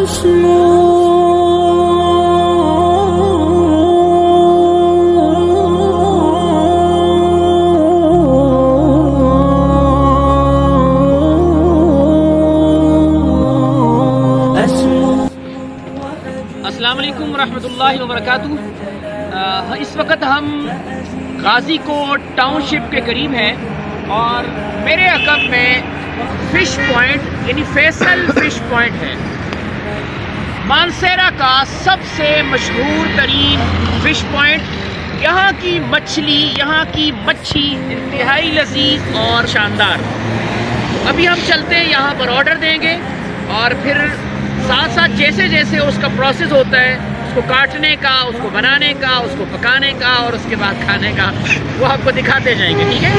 अस्सलाम वालेकुम रहमतुल्लाहि व बरकातुहू। इस वक्त हम गाज़ी कोट टाउनशिप के करीब हैं और मेरे अक़ब में फ़िश पॉइंट यानी फैसल फ़िश पॉइंट है। मानसेरा का सबसे मशहूर तरीन फ़िश पॉइंट। यहाँ की मछली, यहाँ की मच्छी इंतहाई लजीज और शानदार। अभी हम चलते हैं, यहाँ पर ऑर्डर देंगे और फिर साथ साथ जैसे जैसे उसका प्रोसेस होता है, उसको काटने का, उसको बनाने का, उसको पकाने का और उसके बाद खाने का, वो आपको दिखाते जाएंगे। ठीक है,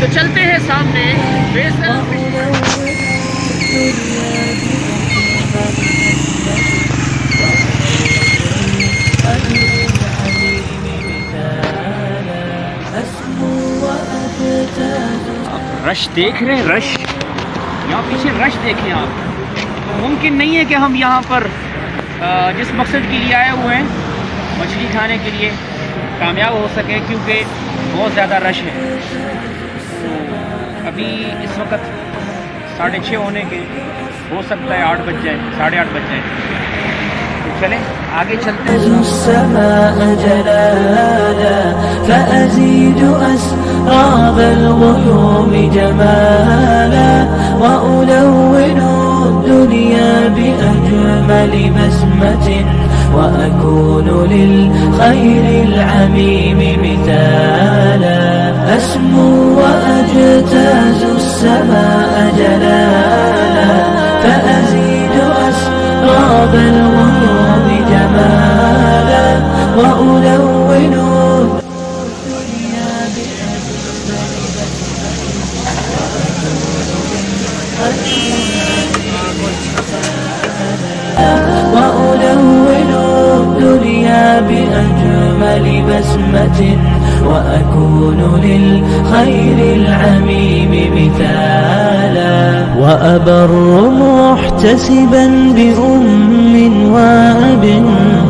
तो चलते हैं सामने फैसल फ़िश पॉइंट। रश देख रहे हैं, रश यहाँ पीछे रश देखें आप। मुमकिन नहीं है कि हम यहाँ पर जिस मकसद के लिए आए हुए हैं मछली खाने के लिए कामयाब हो सके, क्योंकि बहुत ज़्यादा रश है। तो अभी इस वक्त 6:30 होने के, हो सकता है 8 बज जाए, 8:30 बज जाए। तो चलें आगे चलते हैं। الدنيا بأجمل بسمة وأكون للخير العميم مثالا أسمو وأجتاز السماء جلالا فأزيد أسراب الغيوم جمالا وألون الدنيا وألون الدنيا بأجمل بسمة وأكون للخير العميم مثالا وأبر محتسبا بأم وأب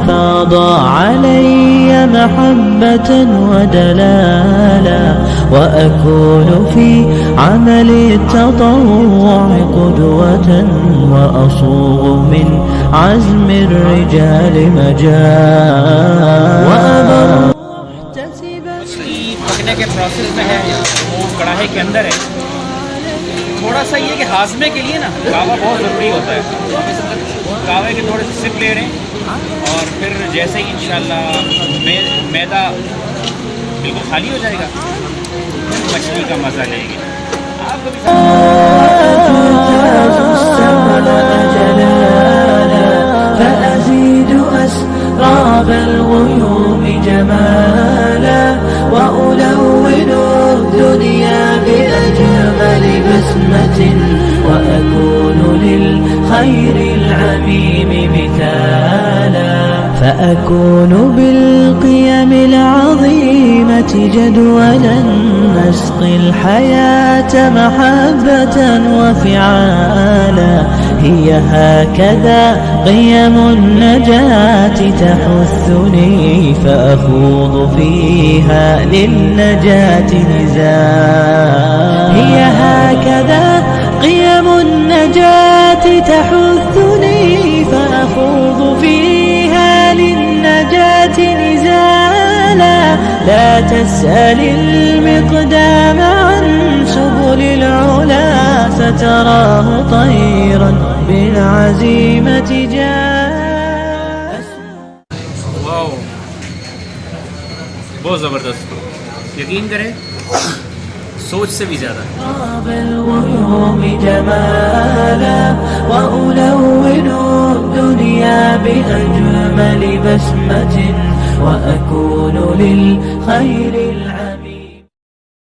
فاض علي محبة ودلالا وأكون في عمل التطوع قدوة وأصوغ من عزم الرجال مجال وأبر पकने के प्रोसेस में है, वो कढ़ाई के अंदर है। थोड़ा सा ये कि हाजमे के लिए ना कावा बहुत ज़रूरी होता है। कावे के थोड़े से सिप ले रहे हैं और फिर जैसे ही इंशाल्लाह मैदा बिल्कुल खाली हो जाएगा, मछली का मज़ा लेंगे। आपको भी أسراب الغيوم جمالا وألون الدنيا بأجمل بسمة وأكون للخير العميم مثالا فأكون بالقيم العظيمة جدولا نسقي الحياة محبة وفعالا هي هكذا قيم النجاة تحثني فأخوض فيها للنجاة نزالا هي هكذا قيم النجاة تحثني فأخوض فيها للنجاة نزالا لا تسأل المقدام عن سبل العلا ستراه طيرا بالعزيمة جاء वाओ, बहुत ज़बरदस्त। यकीन करें सोच से भी ज़्यादा। بالغيوم جمالا وألون الدنيا بأجمل بسمة وأكون للخير